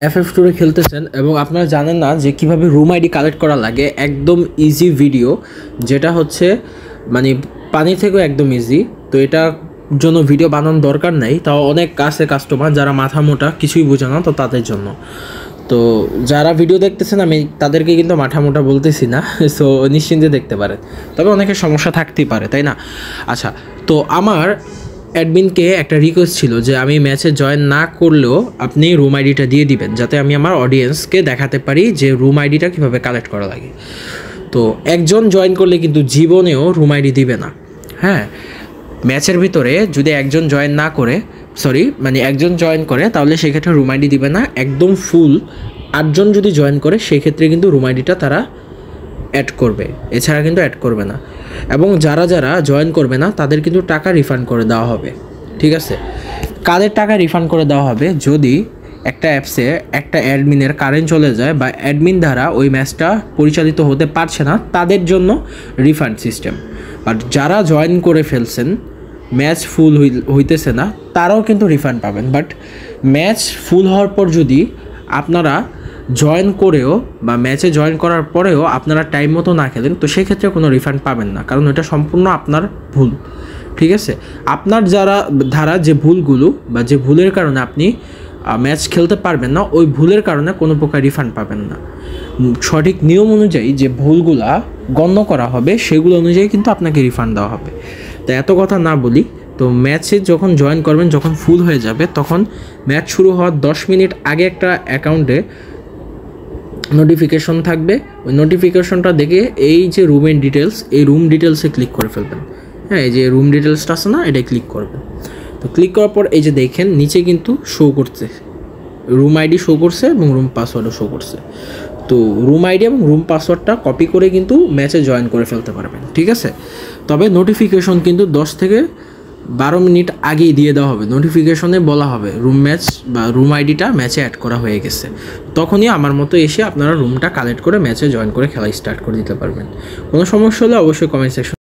FF ট্যুরে খেলতেছেন এবং আপনারা জানেন না যে কিভাবে রুম আইডি কালেক্ট করা লাগে। একদম ইজি ভিডিও, যেটা হচ্ছে মানে পানি থেকেও একদম ইজি। তো এটার জন্য ভিডিও বানানোর দরকার নেই, তাও অনেক কাছে কাস্টমার যারা মাথা মোটা কিছুই বোঝে না, তো তাদের জন্য। তো যারা ভিডিও দেখতেছেন আমি তাদেরকে কিন্তু মাথা মোটা বলতেছি না, সো নিশ্চিন্তে দেখতে পারেন, তবে অনেকের সমস্যা থাকতেই পারে, তাই না? আচ্ছা, তো আমার অ্যাডমিনকে একটা রিকোয়েস্ট ছিল যে আমি ম্যাচে জয়েন না করলেও আপনি রুম আইডিটা দিয়ে দিবেন, যাতে আমি আমার অডিয়েন্সকে দেখাতে পারি যে রুম আইডিটা কীভাবে কালেক্ট করা লাগে। তো একজন জয়েন করলে কিন্তু জীবনেও রুম আইডি দিবে না। হ্যাঁ, ম্যাচের ভিতরে যদি একজন জয়েন না করে, একজন জয়েন করে, তাহলে সেক্ষেত্রে রুম আইডি দিবে না। একদম ফুল 8জন যদি জয়েন করে সেক্ষেত্রে কিন্তু রুম আইডিটা তারা অ্যাড করবে, এছাড়া কিন্তু অ্যাড করবে না। এবং যারা যারা জয়েন করবে না তাদের কিন্তু টাকা রিফান্ড করে দেওয়া হবে, ঠিক আছে? কাদের টাকা রিফান্ড করে দেওয়া হবে? যদি একটা অ্যাপসে একটা অ্যাডমিনের কারেন্ট চলে যায় বা অ্যাডমিন দ্বারা ওই ম্যাচটা পরিচালিত হতে পারছে না, তাদের জন্য রিফান্ড সিস্টেম। বাট যারা জয়েন করে ফেলছেন, ম্যাচ ফুল হইতেছে না, তারাও কিন্তু রিফান্ড পাবেন। বাট ম্যাচ ফুল হওয়ার পর যদি আপনারা জয়েন করেও বা ম্যাচে জয়েন করার পরেও আপনারা টাইম মতো না খেলেন, তো সেক্ষেত্রে কোনো রিফান্ড পাবেন না, কারণ এটা সম্পূর্ণ আপনার ভুল, ঠিক আছে? আপনার ধারা যে ভুলগুলো বা যে ভুলের কারণে আপনি ম্যাচ খেলতে পারবেন না, ওই ভুলের কারণে কোনো প্রকার রিফান্ড পাবেন না। সঠিক নিয়ম অনুযায়ী যে ভুলগুলা গণ্য করা হবে সেগুলো অনুযায়ী কিন্তু আপনাকে রিফান্ড দেওয়া হবে। তো এত কথা না বলি, তো ম্যাচে যখন জয়েন করবেন, যখন ফুল হয়ে যাবে, তখন ম্যাচ শুরু হওয়ার 10 মিনিট আগে একটা অ্যাকাউন্টে নোটিফিকেশন থাকবে। ওই নোটিফিকেশনটা দেখে এই যে রুমের ডিটেলস, এই রুম ডিটেলসে ক্লিক করে ফেলবেন। হ্যাঁ, এই যে রুম ডিটেলসটা আছে না, এটাই ক্লিক করবেন। তো ক্লিক করার পর এই যে দেখেন নিচে কিন্তু শো করছে, রুম আইডি শো করছে এবং রুম পাসওয়ার্ডও শো করছে। তো রুম আইডি এবং রুম পাসওয়ার্ডটা কপি করে কিন্তু ম্যাচে জয়েন করে ফেলতে পারবেন, ঠিক আছে? তবে নোটিফিকেশন কিন্তু 10 থেকে 12 মিনিট আগেই দিয়ে দেওয়া হবে। নোটিফিকেশনে বলা হবে রুম ম্যাচ বা রুম আইডিটা ম্যাচে অ্যাড করা হয়ে গেছে। তখনই আমার মতো এসে আপনারা রুমটা কালেক্ট করে ম্যাচে জয়েন করে খেলা স্টার্ট করে দিতে পারবেন। কোনো সমস্যা হলে অবশ্যই কমেন্ট সেকশন